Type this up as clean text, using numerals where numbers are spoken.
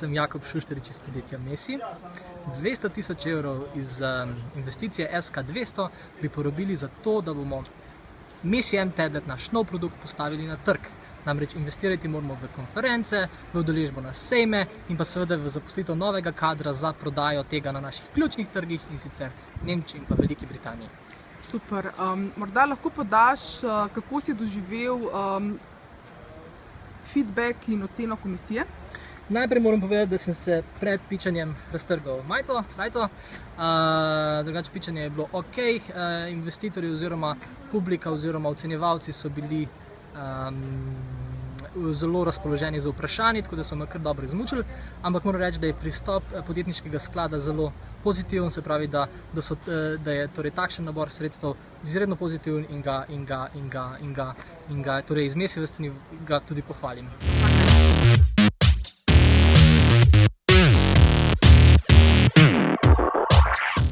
sem Jakob Šušterič iz podjetja Mesi. 200 tisoč evrov iz investicije SK200 bi porabili za to, da bomo Mesi M tablet, naš nov produkt, postavili na trg. Namreč investirati moramo v konference, v udeležbo na sejme in pa seveda v zaposlitev novega kadra za prodajo tega na naših ključnih trgih, in sicer Nemčiji in pa Veliki Britaniji. Super. Morda lahko podaš, kako si doživel feedback in oceno komisije? Najprej moram povedati, da sem se pred pičanjem raztrgal srajco. Drugače pičanje je bilo ok. Investitorji oziroma publika oziroma ocenjevalci so bili zelo razpoloženi za vprašanje, tako da so me kar dobro izmučili, ampak moram reči, da je pristop podjetniškega sklada zelo pozitiven, se pravi, da je torej takšen nabor sredstev izredno pozitiven in ga torej iz Mesi v strani ga tudi pohvalim.